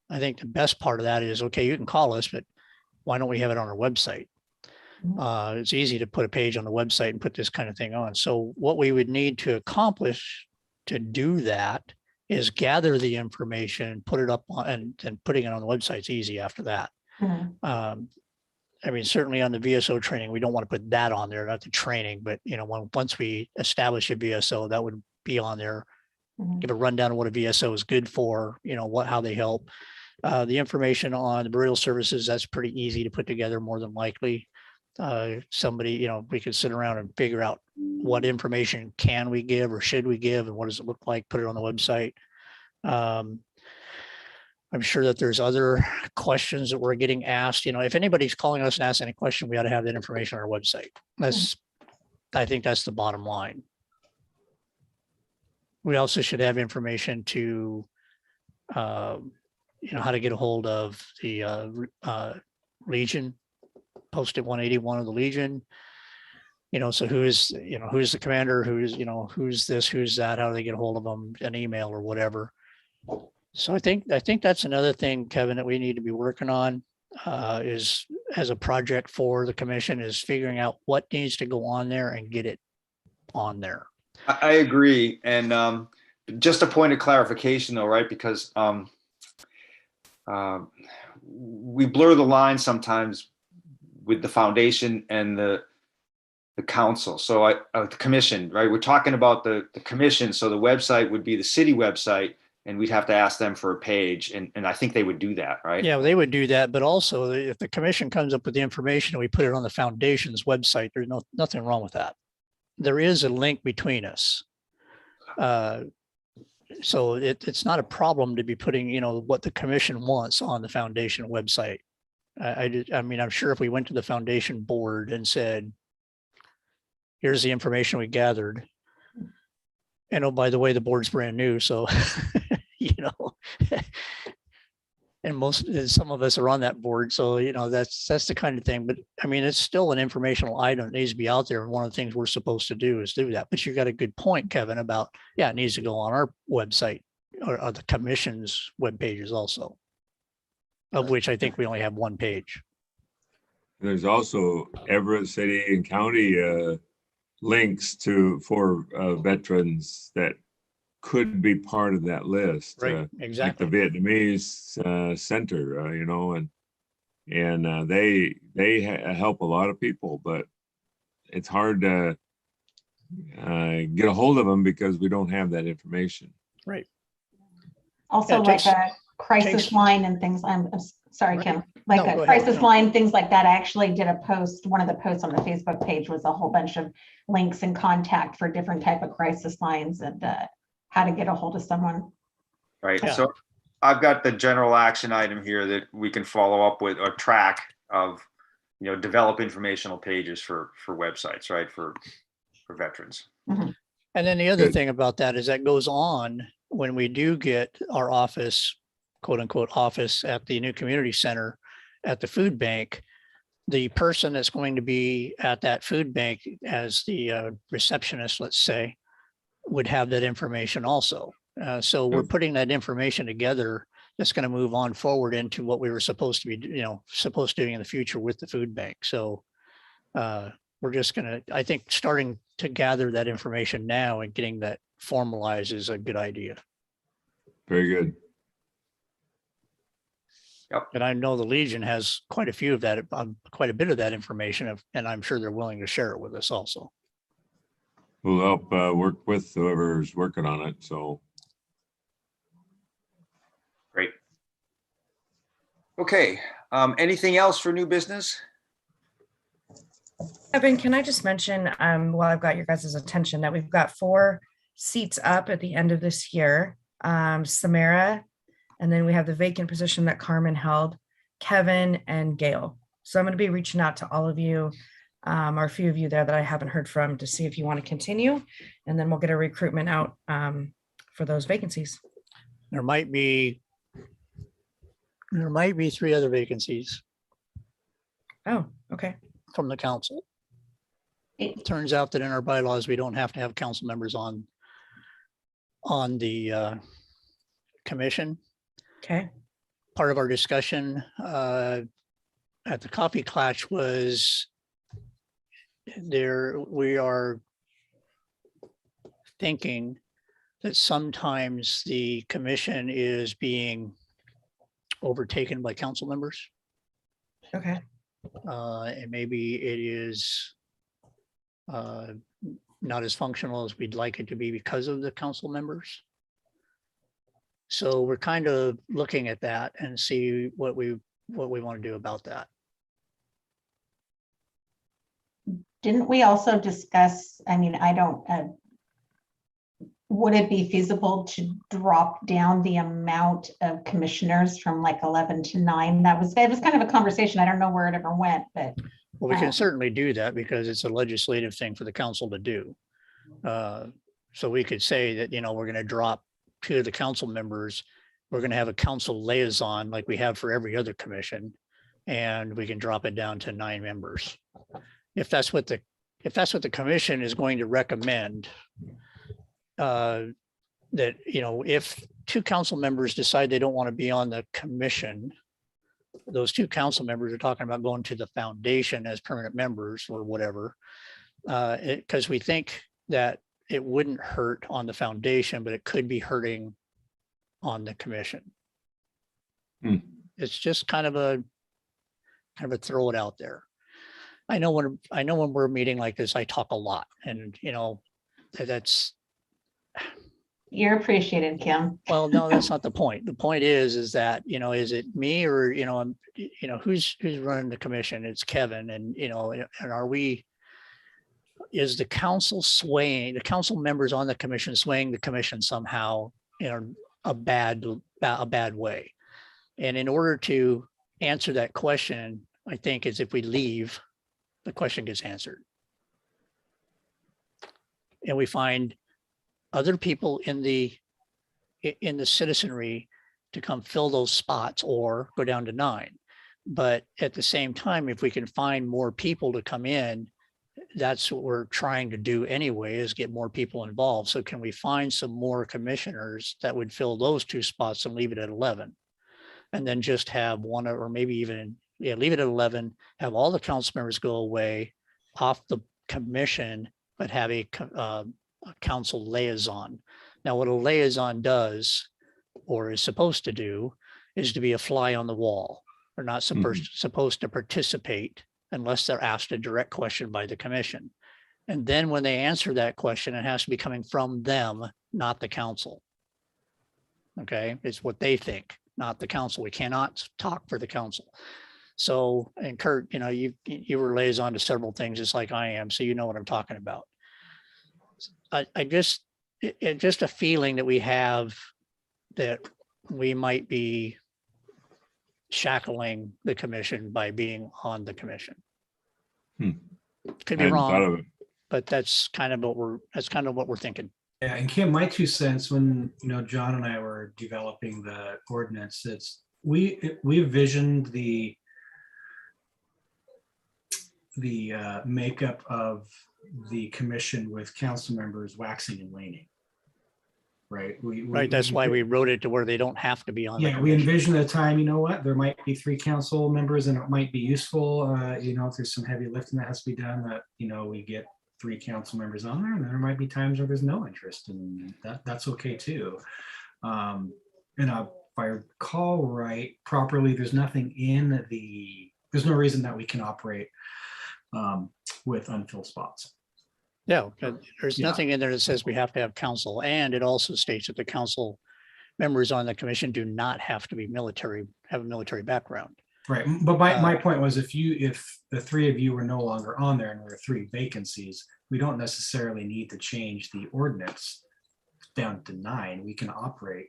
I think the best part of that is, okay, you can call us, but why don't we have it on our website? It's easy to put a page on the website and put this kind of thing on. So what we would need to accomplish to do that is gather the information, put it up on, and putting it on the website is easy after that. I mean, certainly on the VSO training, we don't want to put that on there, not the training, but once we establish a VSO, that would be on there. Give a rundown of what a VSO is good for, how they help. The information on the burial services, that's pretty easy to put together, more than likely. Somebody, we could sit around and figure out what information can we give or should we give, and what does it look like, put it on the website. I'm sure that there's other questions that we're getting asked. If anybody's calling us and asking any question, we ought to have that information on our website. I think that's the bottom line. We also should have information to, how to get a hold of the Legion, post at 181 of the Legion. So who's the commander, who's this, who's that, how do they get a hold of them, an email or whatever. So I think that's another thing, Kevin, that we need to be working on, is as a project for the commission, is figuring out what needs to go on there and get it on there. I agree. And just a point of clarification though, right? Because we blur the line sometimes with the foundation and the council. So the commission, right? We're talking about the commission. So the website would be the city website, and we'd have to ask them for a page. And I think they would do that, right? Yeah, they would do that. But also, if the commission comes up with the information and we put it on the foundation's website, there's nothing wrong with that. There is a link between us. So it's not a problem to be putting, what the commission wants on the foundation website. I mean, I'm sure if we went to the foundation board and said, here's the information we gathered. And oh, by the way, the board's brand new. So, and some of us are on that board. So, that's the kind of thing. But I mean, it's still an informational item that needs to be out there. And one of the things we're supposed to do is do that. But you got a good point, Kevin, about, it needs to go on our website or the commission's web pages also, of which I think we only have one page. There's also Everett City and County links for veterans that could be part of that list. Right, Like the exactly. Vietnamese center, you know, and they help a lot of people, but it's hard to get a hold of them because we don't have that information. Right. Also, Yeah, it like takes- a crisis takes- line and things. I'm sorry, Right. Kim. Like No, go a ahead. crisis No. line, things like that. I actually did a post. One of the posts on the Facebook page was a whole bunch of links and contact for different type of crisis lines and how to get a hold of someone. Right, Yeah. so I've got the general action item here that we can follow up with, or track of, you know, develop informational pages for websites, right, for veterans. And then the other Good. thing about that is that goes on when we do get our office, quote unquote, office at the new community center at the food bank. The person that's going to be at that food bank as the receptionist, let's say, would have that information also. So we're Good. putting that information together that's going to move on forward into what we were supposed to be, supposed to doing in the future with the food bank. So we're just going to, I think, starting to gather that information now and getting that formalized is a good idea. Very good. And I know the Legion has quite a few of that, quite a bit of that information, and I'm sure they're willing to share it with us also. We'll help work with whoever's working on it. So Great. Okay, anything else for new business? Kevin, can I just mention, while I've got your guys' attention, that we've got 4 seats up at the end of this year. Samara, and then we have the vacant position that Carmen held, Kevin and Gail. So I'm going to be reaching out to all of you, or a few of you there that I haven't heard from, to see if you want to continue, and then we'll get a recruitment out for those vacancies. There might be 3 other vacancies Oh, okay. from the council. It turns out that in our bylaws, we don't have to have council members on the commission. Okay. Part of our discussion at the coffee clutch was we are thinking that sometimes the commission is being overtaken by council members. Okay. And maybe it is not as functional as we'd like it to be because of the council members. So we're kind of looking at that and see what we want to do about that. Didn't we also discuss, I mean, I don't, would it be feasible to drop down the amount of commissioners from like 11 to 9? It was kind of a conversation. I don't know where it ever went, but. Well, we can certainly do that because it's a legislative thing for the council to do. So we could say that, we're going to drop 2 of the council members. We're going to have a council liaison like we have for every other commission, and we can drop it down to 9 members. If that's what the commission is going to recommend, that, if 2 council members decide they don't want to be on the commission, those 2 council members are talking about going to the foundation as permanent members or whatever, because we think that it wouldn't hurt on the foundation, but it could be hurting on the commission. It's just kind of a throw it out there. I know when we're meeting like this, I talk a lot, and that's. You're appreciated, Kim. Well, no, that's not the point. The point is that, is it me or, who's running the commission? It's Kevin, and, and is the council swaying, the council members on the commission swaying the commission somehow in a bad way? And in order to answer that question, I think is if we leave, the question gets answered. And we find other people in the citizenry to come fill those spots or go down to 9. But at the same time, if we can find more people to come in, that's what we're trying to do anyway, is get more people involved. So can we find some more commissioners that would fill those 2 spots and leave it at 11? And then just have 1 or maybe even, leave it at 11, have all the council members go away off the commission, but have a council liaison Now, what a liaison does or is supposed to do is to be a fly on the wall. They're not supposed to participate unless they're asked a direct question by the commission. And then when they answer that question, it has to be coming from them, not the council. Okay, it's what they think, not the council. We cannot talk for the council. So, and Kurt, you know, you were liaison to several things just like I am, so you know what I'm talking about. It's just a feeling that we have that we might be shackling the commission by being on the commission. Could be I hadn't thought wrong, of it. but that's kind of what we're thinking. Yeah, and Kim, my 2 cents when, you know, John and I were developing the ordinance, we envisioned the makeup of the commission with council members waxing and waning. Right. Right. That's why we wrote it to where they don't have to be on. Yeah, we envision a time, you know what, there might be 3 council members and it might be useful, you know, if there's some heavy lifting that has to be done, that, you know, we get 3 council members on there, and then there might be times where there's no interest, and that's okay too. And if I recall right properly, there's nothing there's no reason that we can operate with unfilled spots. Yeah, there's Yeah. nothing in there that says we have to have council, and it also states that the council members on the commission do not have to be have a military background. Right, but my point was, if the 3 of you were no longer on there and there were 3 vacancies, we don't necessarily need to change the ordinance down to 9. We can operate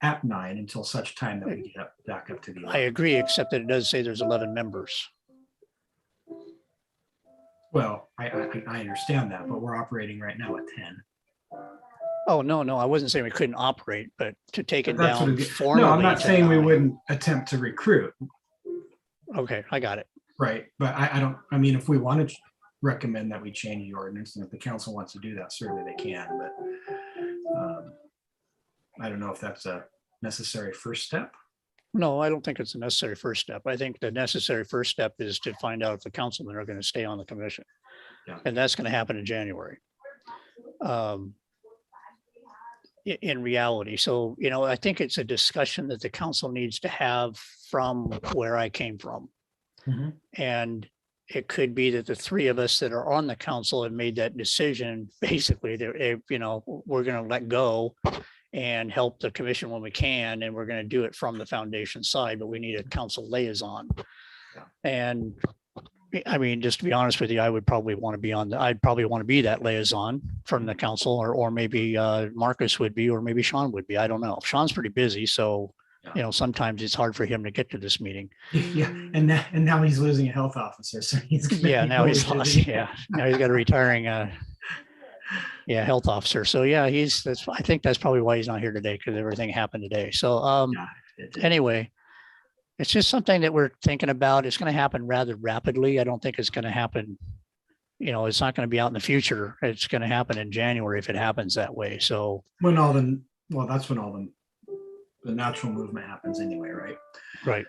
at 9 until such time that we get back up to the. I agree, except that it does say there's 11 members. Well, I understand that, but we're operating right now at 10. Oh, no, I wasn't saying we couldn't operate, but to take it That's what down it- formally. No, I'm not to saying we 9. wouldn't attempt to recruit, Okay, I got it. right? But I mean, if we want to recommend that we change the ordinance, and if the council wants to do that, certainly they can, but I don't know if that's a necessary first step. No, I don't think it's a necessary first step. I think the necessary first step is to find out if the councilmen are going to stay on the commission. Yeah. And that's going to happen in January. In reality. So, you know, I think it's a discussion that the council needs to have from where I came from. Mhm. And it could be that the 3 of us that are on the council have made that decision, basically, that, you know, we're going to let go and help the commission when we can, and we're going to do it from the foundation side, but we need a council liaison. Yeah. And I mean, just to be honest with you, I'd probably want to be that liaison from the council, or maybe Marcus would be, or maybe Sean would be. I don't know. Sean's pretty busy, so, you know, sometimes it's hard for him to get to this meeting. Yeah, and now he's losing a health officer, so he's. gonna Yeah, be now he's really lost. busy. Yeah, now he's got a retiring health officer. So yeah, I think that's probably why he's not here today, because everything happened today. So Yeah, it did. anyway, it's just something that we're thinking about. It's going to happen rather rapidly. I don't think it's going to happen, you know, it's not going to be out in the future. It's going to happen in January if it happens that way. So That's when all the natural movement happens anyway, right? right.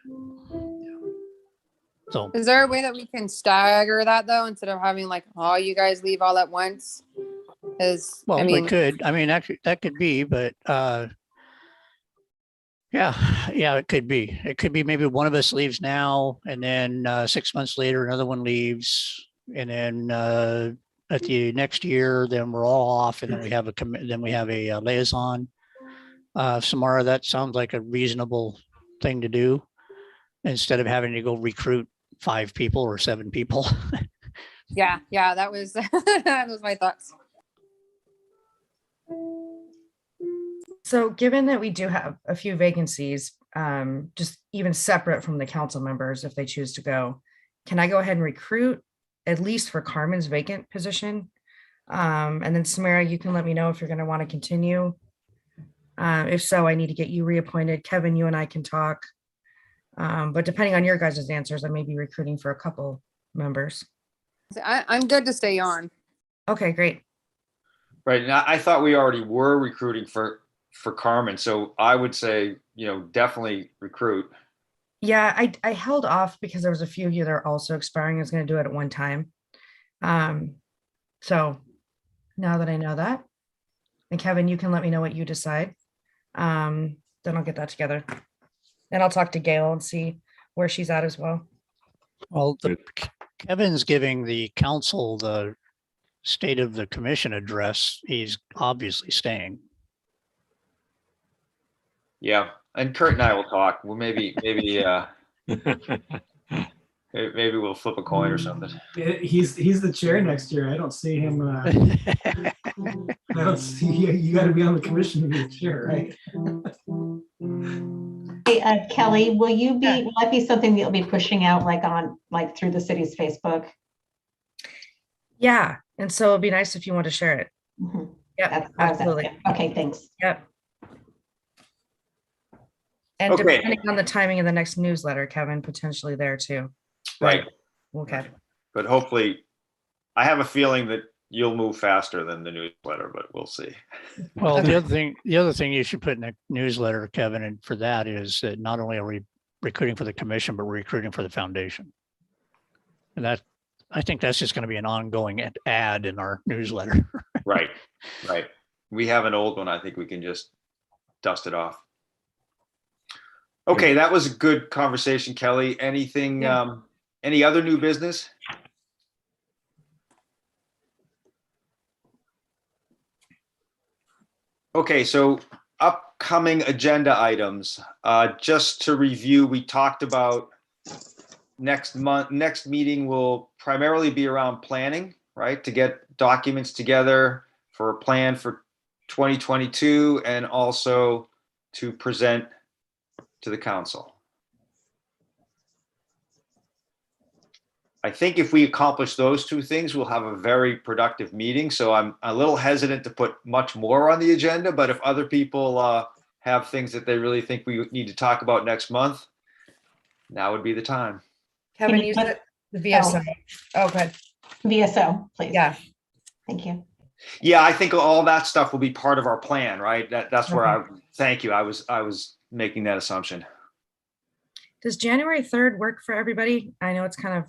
So Is there a way that we can stagger that though, instead of having like all you guys leave all at once? well, I mean, we could. I mean, actually, that could be, but yeah, it could be. It could be maybe one of us leaves now, and then 6 months later, another one leaves, and then at the next year, then we're all off, and then we have a liaison. Samara, that sounds like a reasonable thing to do, instead of having to go recruit 5 people or 7 people. yeah, that was that was my thoughts. So given that we do have a few vacancies, just even separate from the council members, if they choose to go, can I go ahead and recruit at least for Carmen's vacant position? And then Samara, you can let me know if you're going to want to continue. If so, I need to get you reappointed. Kevin, you and I can talk. But depending on your guys' answers, I may be recruiting for a couple members. I'm good to stay on. Okay, great. Right, and I thought we already were recruiting for Carmen, so I would say, you know, definitely recruit. Yeah, I held off because there was a few here that are also expiring. I was going to do it at one time. So now that I know that, And Kevin, you can let me know what you decide. Then I'll get that together. And I'll talk to Gail and see where she's at as well. Well, Good. Kevin's giving the council the state of the commission address. He's obviously staying. Yeah, and Kurt and I will talk. Well, maybe we'll flip a coin or something. He's the chair next year. I don't see him. I don't see you got to be on the commission to be the chair, right? Hey, Kelly, will Yeah. that be something that you'll be pushing out like through the city's Facebook? Yeah. And so it'd be nice if you want to share it. Mhm. Yep, That's what I was absolutely. asking. Okay, thanks. Yep. And Okay. depending on the timing of the next newsletter, Kevin, potentially there too. Right. Okay. But hopefully, I have a feeling that you'll move faster than the newsletter, but we'll see. Well, the other thing you should put in the newsletter, Kevin, and for that is that not only are we recruiting for the commission, but we're recruiting for the foundation. And I think that's just going to be an ongoing ad in our newsletter. Right. We have an old one. I think we can just dust it off. Okay, that was a good conversation, Kelly. Anything, Yeah. any other new business? Okay, so upcoming agenda items. Just to review, we talked about next meeting will primarily be around planning, right? To get documents together for a plan for 2022 and also to present to the council. I think if we accomplish those two things, we'll have a very productive meeting. So I'm a little hesitant to put much more on the agenda, but if other people have things that they really think we need to talk about next month, now would be the time. Kevin, you you put- said the VSO. Oh, good. VSO, please. Yeah. Thank you. Yeah, I think all that stuff will be part of our plan, right? That's where thank you. I was making that assumption. Does January 3rd work for everybody? I know it's kind of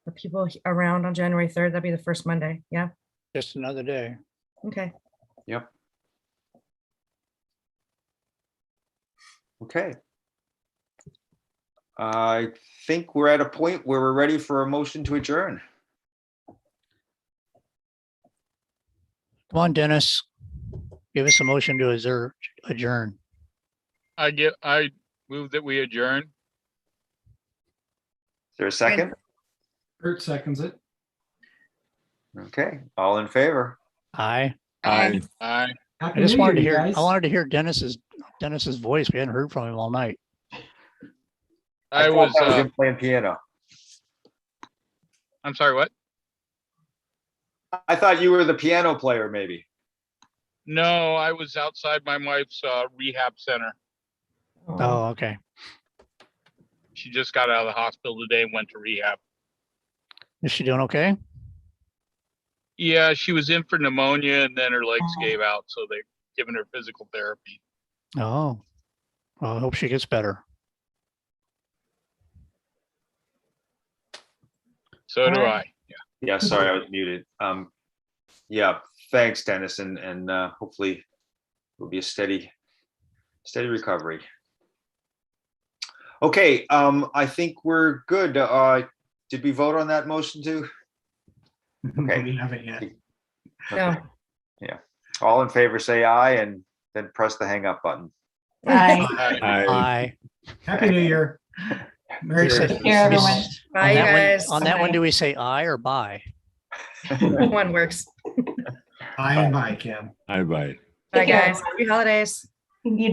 the people around on January 3rd. That'd be the first Monday. Yeah. Just another day. Okay. Yep. Okay. I think we're at a point where we're ready for a motion to adjourn. Come on, Dennis. Give us a motion to adjourn. I move that we adjourn. Is there a second? Kurt seconds it. Okay, all in favor? Aye. Aye. Aye. Happy I just New wanted to Year, hear, you guys. I wanted to hear Dennis's voice. We hadn't heard from him all night. I thought was, that was him playing piano. I'm sorry, what? I thought you were the piano player, maybe. No, I was outside my wife's rehab center. Oh, okay. She just got out of the hospital today and went to rehab. Is she doing okay? Yeah, she was in for pneumonia and then her legs gave out, so they're giving her physical therapy. Oh, well, I hope she gets better. So do Alright. I. Yeah. Yeah, sorry, I was muted. Yeah, thanks, Dennis, and hopefully it'll be a steady recovery. Okay, I think we're good. Did we vote on that motion too? Okay. We haven't yet. No. Yeah. All in favor, say aye, and then press the hang up button. Bye. Aye. Aye. Happy New Year. Merry You said- Christmas. care, everyone. Bye, you guys. On that one, Bye. do we say aye or bye? One works. Bye and bye, Cam. Aye, bye. Bye, Take care. guys. Happy holidays. You